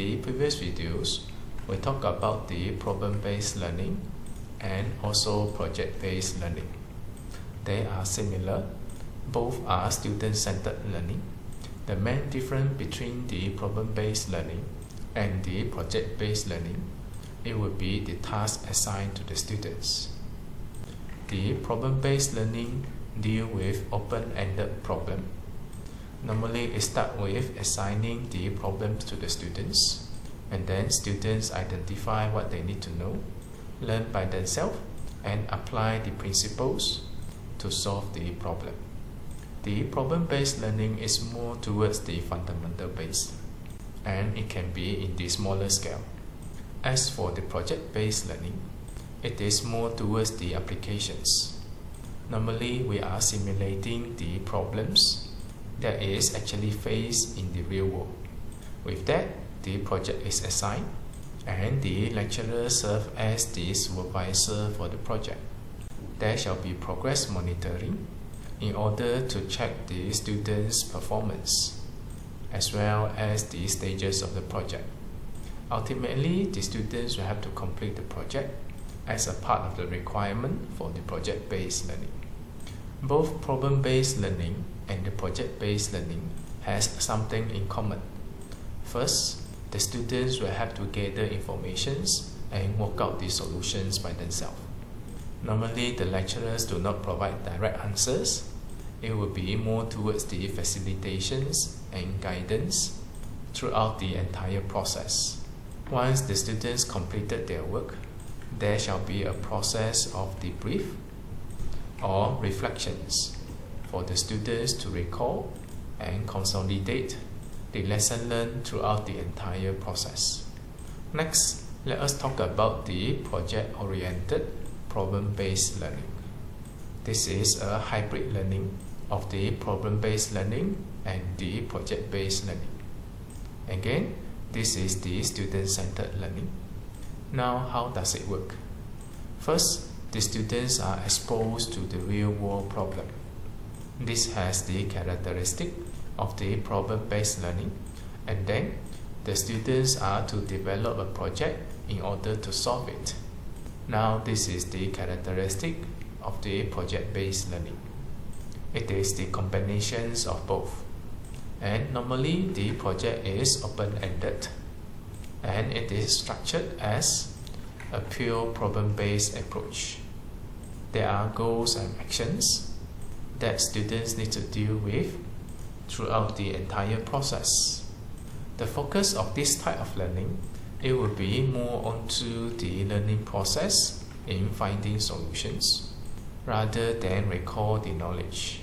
the previous videos, we talked about the problem-based learning and also project-based learning. They are similar. Both are student-centered learning. The main difference between the problem-based learning and the project-based learning, it would be the task assigned to the students. The problem-based learning deal with open-ended problem. Normally, it starts with assigning the problems to the students, and then students identify what they need to know, learn by themselves, and apply the principles to solve the problem. The problem-based learning is more towards the fundamental base, and it can be in the smaller scale. As for the project-based learning, it is more towards the applications. Normally, we are simulating the problems that is actually faced in the real world. With that, the project is assigned, and the lecturer serves as the supervisor for the project. There shall be progress monitoring in order to check the students' performance, as well as the stages of the project. Ultimately, the students will have to complete the project as a part of the requirement for the project-based learning. Both problem-based learning and the project-based learning has something in common. First, the students will have to gather information and work out the solutions by themselves. Normally, the lecturers do not provide direct answers. It will be more towards the facilitations and guidance throughout the entire process. Once the students completed their work, there shall be a process of debrief or reflections for the students to recall and consolidate the lesson learned throughout the entire process. Next, let us talk about the project-oriented problem-based learning. This is a hybrid learning of the problem-based learning and the project-based learning. Again, this is the student-centered learning. Now, how does it work? First, the students are exposed to the real-world problem. This has the characteristic of the problem-based learning, and then the students are to develop a project in order to solve it. Now, this is the characteristic of the project-based learning. It is the combinations of both. And normally, the project is open-ended, and it is structured as a pure problem-based approach. There are goals and actions that students need to deal with throughout the entire process. The focus of this type of learning, it will be more onto the learning process in finding solutions rather than recall the knowledge.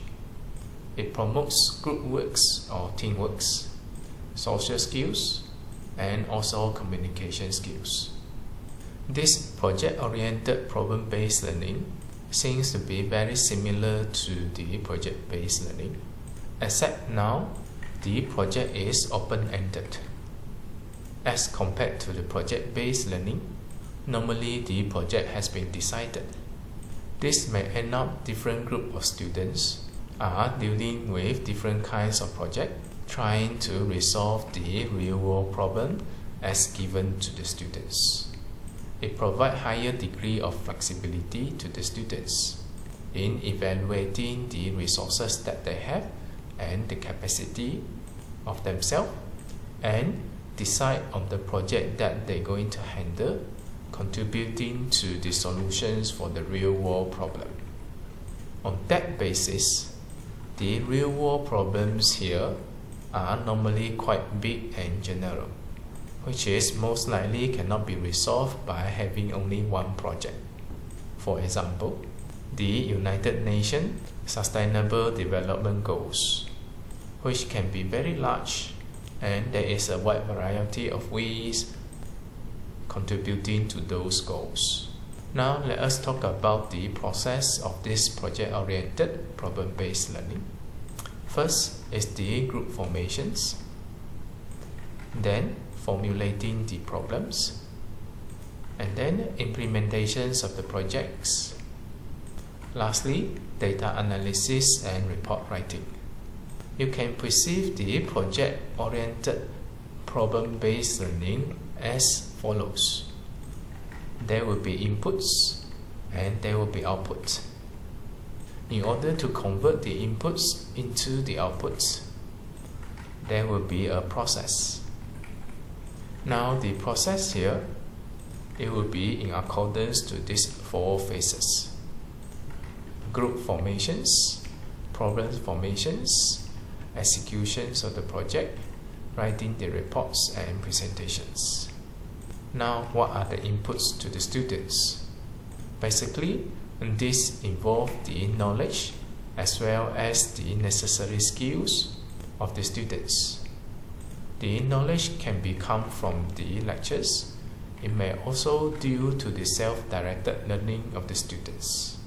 It promotes group works or teamwork, social skills, and also communication skills. This project-oriented problem-based learning seems to be very similar to the project-based learning, except now the project is open-ended. As compared to the project-based learning, normally the project has been decided. This may end up different group of students are dealing with different kinds of project, trying to resolve the real-world problem as given to the students. It provides higher degree of flexibility to the students in evaluating the resources that they have and the capacity of themselves, and decide on the project that they're going to handle, contributing to the solutions for the real-world problem. On that basis, the real-world problems here are normally quite big and general, which is most likely cannot be resolved by having only one project. For example, the United Nations Sustainable Development Goals, which can be very large, and there is a wide variety of ways contributing to those goals. Now, let us talk about the process of this project-oriented problem-based learning. First is the group formations, then formulating the problems, and then implementations of the projects. Lastly, data analysis and report writing. You can perceive the project-oriented problem-based learning as follows. There will be inputs and there will be outputs. In order to convert the inputs into the outputs, there will be a process. Now the process here, it will be in accordance to these 4 phases: group formations, problem formations, executions of the project, writing the reports and presentations. Now, what are the inputs to the students? Basically, this involves the knowledge as well as the necessary skills of the students. The knowledge can come from the lectures. It may also due to the self-directed learning of the students.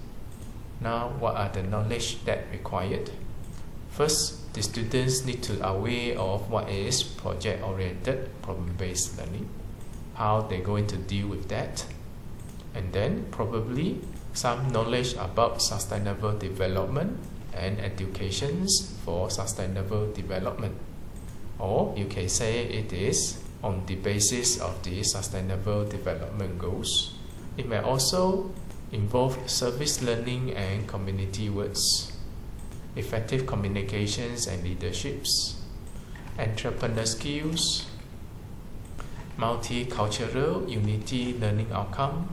Now, what are the knowledge that required? First, the students need to aware of what is project-oriented problem-based learning, how they're going to deal with that, and then probably some knowledge about sustainable development and educations for sustainable development. Or you can say it is on the basis of the sustainable development goals. It may also involve service learning and community works, effective communications and leaderships, entrepreneur skills, multicultural unity learning outcome,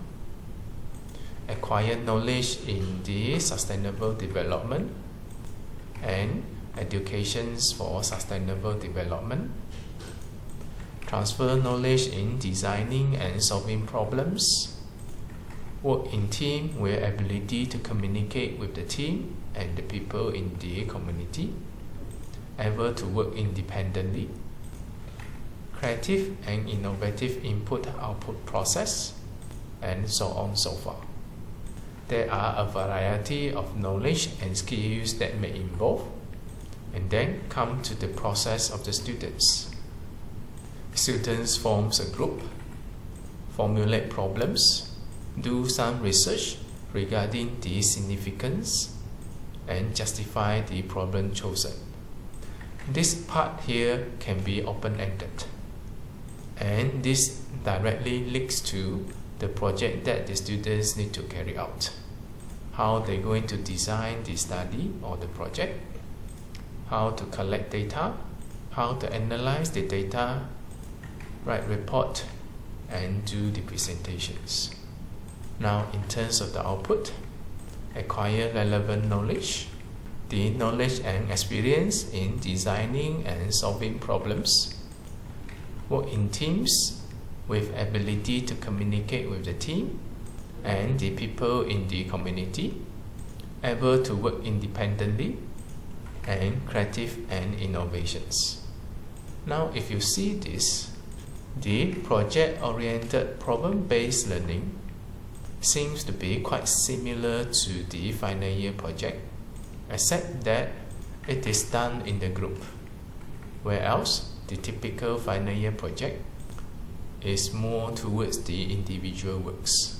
acquire knowledge in the sustainable development and educations for sustainable development, transfer knowledge in designing and solving problems, work in team with ability to communicate with the team and the people in the community, able to work independently, creative and innovative input-output process, and so on so forth. There are a variety of knowledge and skills that may involve, and then come to the process of the students. Students forms a group, formulate problems, do some research regarding the significance, and justify the problem chosen. This part here can be open-ended, and this directly links to the project that the students need to carry out. How they're going to design the study or the project, how to collect data, how to analyze the data, write report, and do the presentations. Now, in terms of the output, acquire relevant knowledge, the knowledge and experience in designing and solving problems, work in teams with ability to communicate with the team and the people in the community, able to work independently, and creative and innovations. Now, if you see this, the project-oriented problem-based learning seems to be quite similar to the final year project, except that it is done in the group, whereas the typical final year project is more towards the individual works.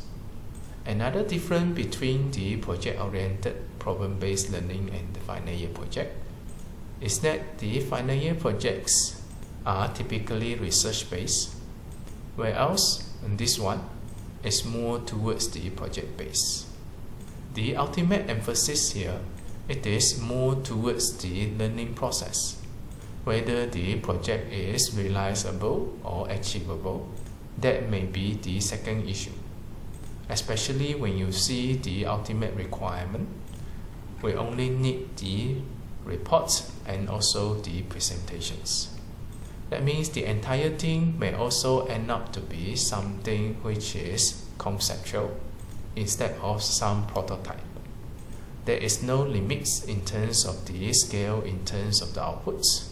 Another difference between the project-oriented problem-based learning and the final year project is that the final year projects are typically research-based, whereas this one is more towards the project-based. The ultimate emphasis here, it is more towards the learning process, whether the project is realizable or achievable. That may be the second issue, especially when you see the ultimate requirement. We only need the reports and also the presentations. That means the entire thing may also end up to be something which is conceptual instead of some prototype. There is no limits in terms of the scale, in terms of the outputs,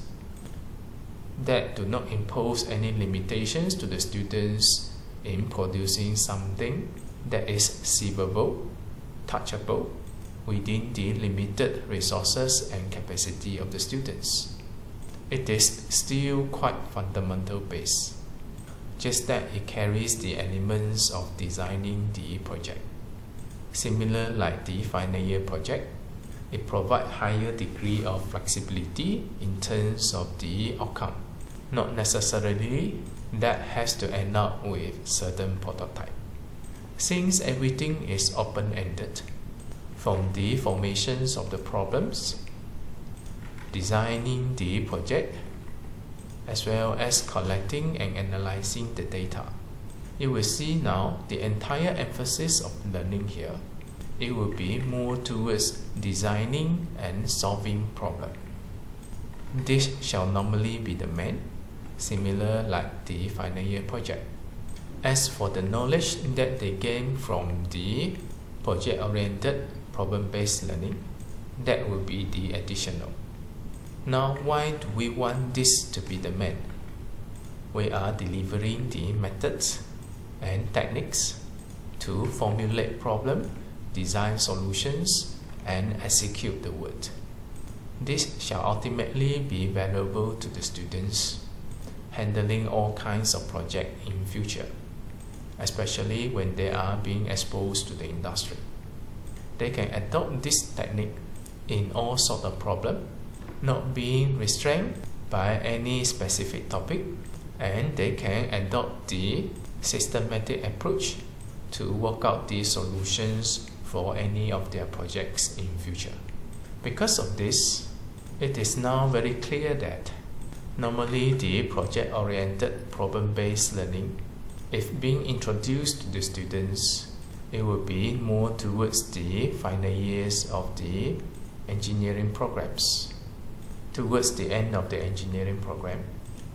that do not impose any limitations to the students in producing something that is seeable, touchable, within the limited resources and capacity of the students. It is still quite fundamental based, just that it carries the elements of designing the project. Similar like the final year project, it provides higher degree of flexibility in terms of the outcome. Not necessarily that has to end up with certain prototype. Since everything is open-ended, from the formations of the problems, designing the project, as well as collecting and analyzing the data, you will see now the entire emphasis of learning here. It will be more towards designing and solving problem. This shall normally be the main, similar like the final year project. As for the knowledge that they gain from the project-oriented problem-based learning, that will be the additional. Now, why do we want this to be the main? We are delivering the methods and techniques to formulate problem, design solutions, and execute the work. This shall ultimately be valuable to the students handling all kinds of projects in future, especially when they are being exposed to the industry. They can adopt this technique in all sorts of problems, not being restrained by any specific topic, and they can adopt the systematic approach to work out the solutions for any of their projects in future. Because of this, it is now very clear that normally the project-oriented problem-based learning, if being introduced to the students, it will be more towards the final years of the engineering programs. Towards the end of the engineering program,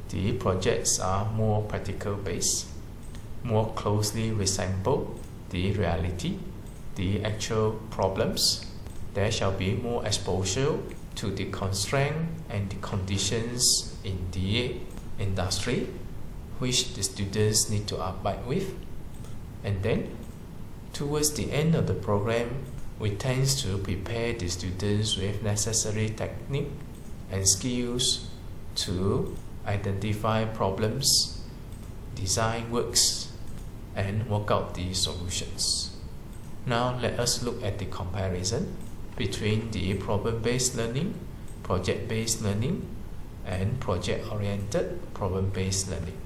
the projects are more practical based, more closely resemble the reality, the actual problems. There shall be more exposure to the constraints and the conditions in the industry which the students need to abide with. And then, towards the end of the program, we tend to prepare the students with necessary technique and skills to identify problems, design works, and work out the solutions. Now let us look at the comparison between the problem-based learning, project-based learning, and project-oriented problem-based learning.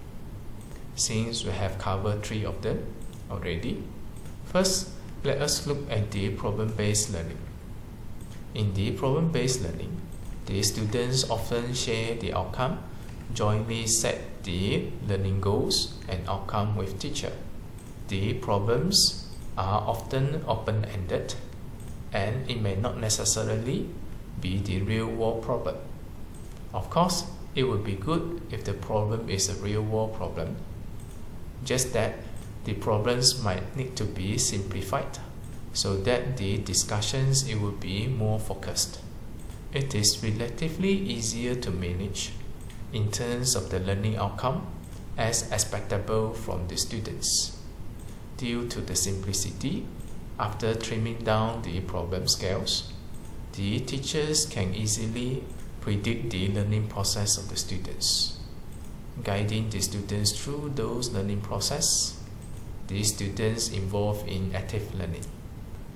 Since we have covered 3 of them already, first let us look at the problem-based learning. In the problem-based learning, the students often share the outcome, jointly set the learning goals and outcome with teacher. The problems are often open-ended, and it may not necessarily be the real-world problem. Of course, it would be good if the problem is a real-world problem, just that the problems might need to be simplified so that the discussions it will be more focused. It is relatively easier to manage in terms of the learning outcome as expectable from the students. Due to the simplicity, after trimming down the problem scales, the teachers can easily predict the learning process of the students. Guiding the students through those learning process, the students involved in active learning.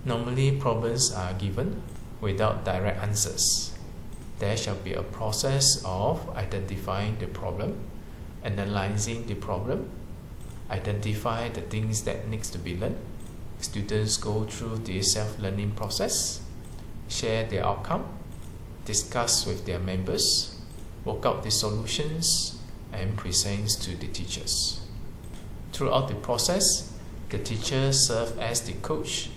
Normally, problems are given without direct answers. There shall be a process of identifying the problem, analyzing the problem, identify the things that needs to be learned. Students go through the self-learning process, share their outcome, discuss with their members, work out the solutions, and present to the teachers. Throughout the process, the teacher serves as the coach,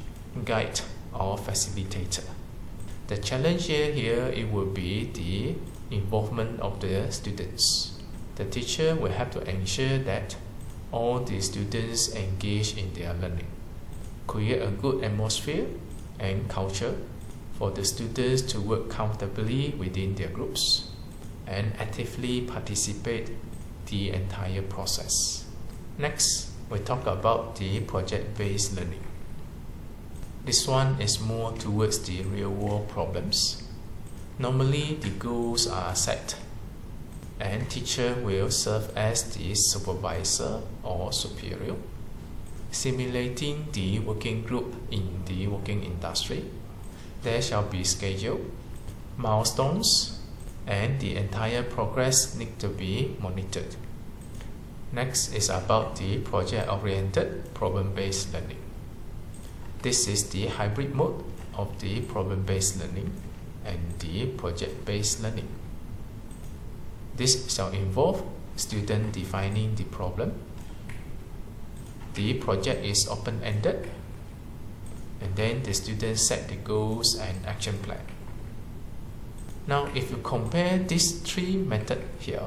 guide, or facilitator. The challenge here it will be the involvement of the students. The teacher will have to ensure that all the students engage in their learning, create a good atmosphere and culture for the students to work comfortably within their groups and actively participate the entire process. Next, we talk about the project-based learning. This one is more towards the real-world problems. Normally, the goals are set, and teacher will serve as the supervisor or superior, simulating the working group in the working industry. There shall be schedule, milestones, and the entire progress needs to be monitored. Next is about the project-oriented problem-based learning. This is the hybrid mode of the problem-based learning and the project-based learning. This shall involve student defining the problem. The project is open-ended, and then the students set the goals and action plan. Now, if you compare these three methods here,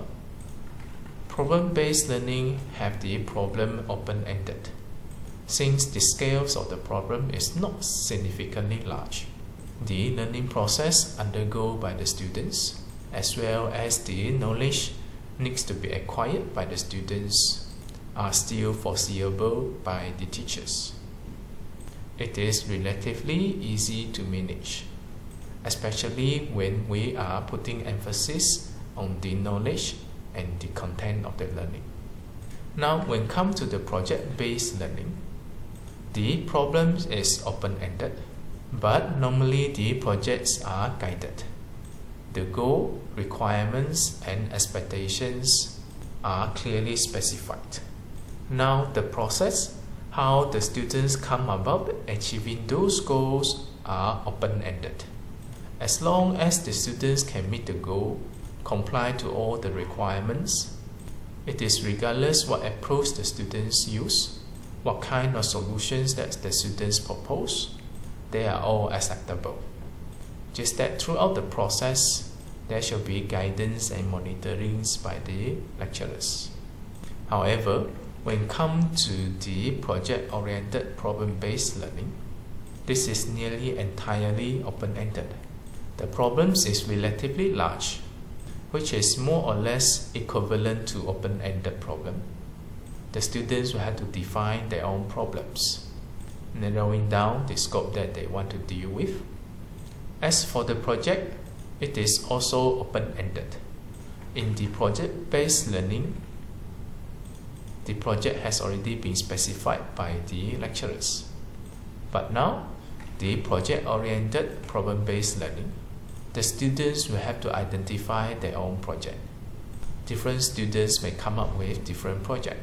problem-based learning have the problem open-ended, since the scales of the problem is not significantly large. The learning process undergoes by the students, as well as the knowledge needs to be acquired by the students, are still foreseeable by the teachers. It is relatively easy to manage, especially when we are putting emphasis on the knowledge and the content of the learning. Now, when it comes to the project-based learning, the problem is open-ended, but normally the projects are guided. The goal, requirements, and expectations are clearly specified. Now, the process, how the students come about achieving those goals, are open-ended. As long as the students can meet the goal, comply to all the requirements, it is regardless what approach the students use, what kind of solutions that the students propose, they are all acceptable. Just that throughout the process, there shall be guidance and monitoring by the lecturers. However, when it comes to the project-oriented problem-based learning, this is nearly entirely open-ended. The problems is relatively large, which is more or less equivalent to open-ended problem. The students will have to define their own problems, narrowing down the scope that they want to deal with. As for the project, it is also open-ended. In the project-based learning, the project has already been specified by the lecturers. But now, the project-oriented problem-based learning, the students will have to identify their own project. Different students may come up with different projects,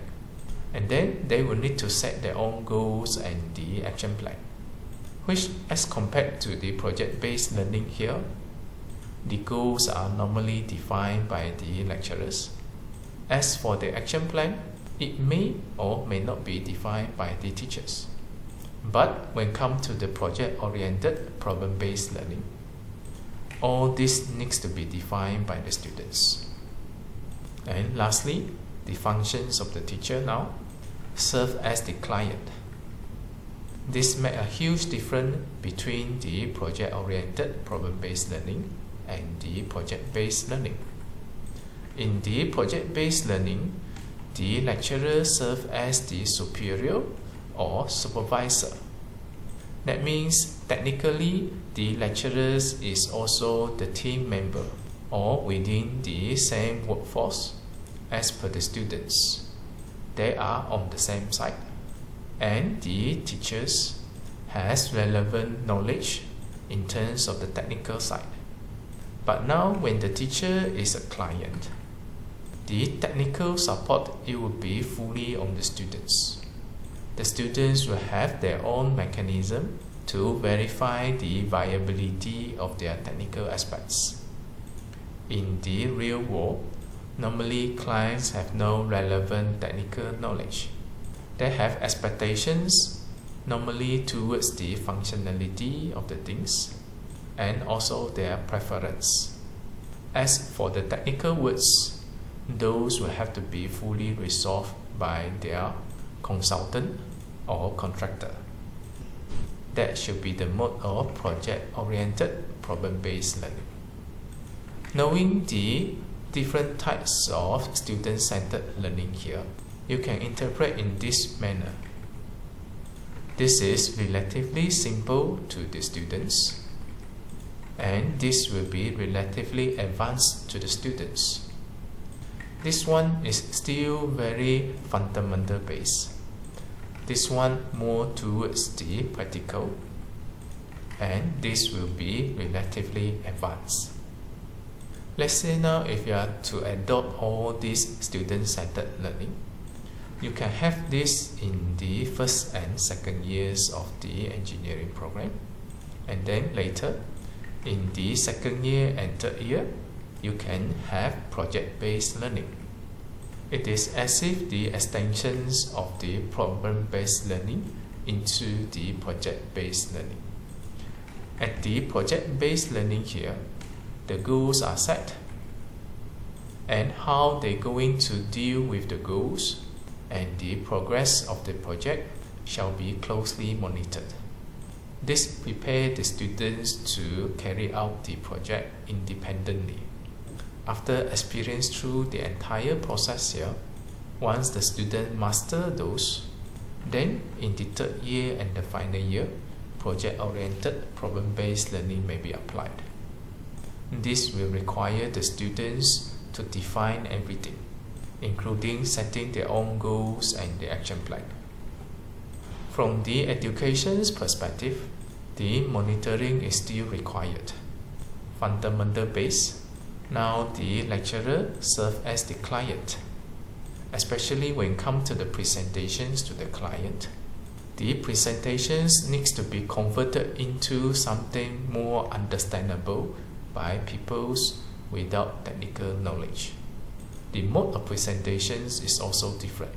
and then they will need to set their own goals and the action plan, which as compared to the project-based learning here, the goals are normally defined by the lecturers. As for the action plan, it may or may not be defined by the teachers. But when it comes to the project-oriented problem-based learning, all this needs to be defined by the students. And lastly, the functions of the teacher now serve as the client. This makes a huge difference between the project-oriented problem-based learning and the project-based learning. In the project-based learning, the lecturer serves as the superior or supervisor. That means technically the lecturer is also the team member or within the same workforce as per the students. They are on the same side, and the teachers has relevant knowledge in terms of the technical side. But now when the teacher is a client, the technical support, it will be fully on the students. The students will have their own mechanism to verify the viability of their technical aspects. In the real world, normally clients have no relevant technical knowledge. They have expectations normally towards the functionality of the things and also their preference. As for the technical words, those will have to be fully resolved by their consultant or contractor. That should be the mode of project-oriented problem-based learning. Knowing the different types of student-centered learning here, you can interpret in this manner. This is relatively simple to the students, and this will be relatively advanced to the students. This one is still very fundamental based. This one more towards the practical, and this will be relatively advanced. Let's say now if you are to adopt all this student-centered learning, you can have this in the first and second years of the engineering program, and then later in the second year and third year you can have project-based learning. It is as if the extensions of the problem-based learning into the project-based learning. At the project-based learning here, the goals are set, and how they're going to deal with the goals and the progress of the project shall be closely monitored. This prepares the students to carry out the project independently. After experience through the entire process here, once the student master those, then in the third year and the final year, project-oriented problem-based learning may be applied. This will require the students to define everything, including setting their own goals and the action plan. From the education's perspective, the monitoring is still required. Fundamental base, now the lecturer serves as the client, especially when it comes to the presentations to the client. The presentations needs to be converted into something more understandable by people without technical knowledge. The mode of presentations is also different.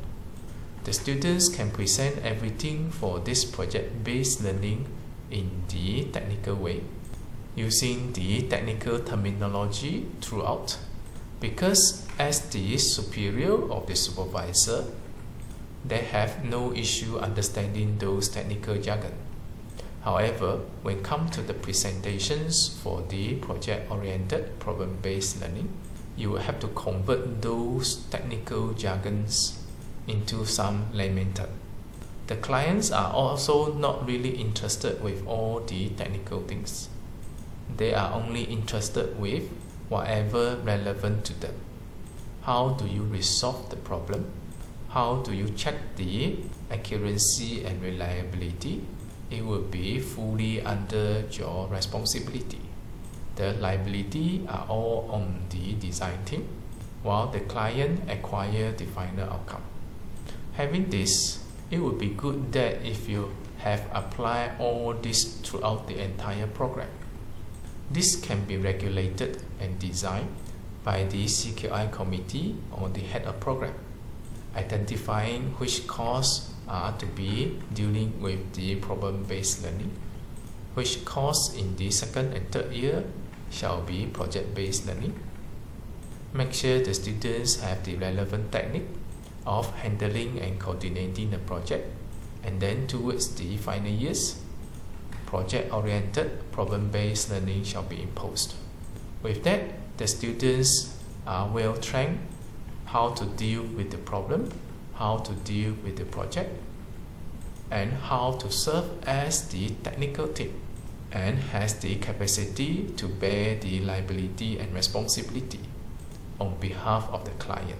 The students can present everything for this project-based learning in the technical way, using the technical terminology throughout, because as the superior of the supervisor, they have no issue understanding those technical jargon. However, when it comes to the presentations for the project-oriented problem-based learning, you will have to convert those technical jargons into some layman term. The clients are also not really interested with all the technical things. They are only interested with whatever relevant to them. How do you resolve the problem? How do you check the accuracy and reliability? It will be fully under your responsibility. The liability are all on the design team, while the client acquire the final outcome. Having this, it would be good that if you have applied all this throughout the entire program. This can be regulated and designed by the CQI committee or the head of program, identifying which courses are to be dealing with the problem-based learning, which course in the second and third year shall be project-based learning. Make sure the students have the relevant technique of handling and coordinating the project, and then towards the final years, project-oriented problem-based learning shall be imposed. With that, the students are well trained how to deal with the problem, how to deal with the project, and how to serve as the technical team, and has the capacity to bear the liability and responsibility on behalf of the client.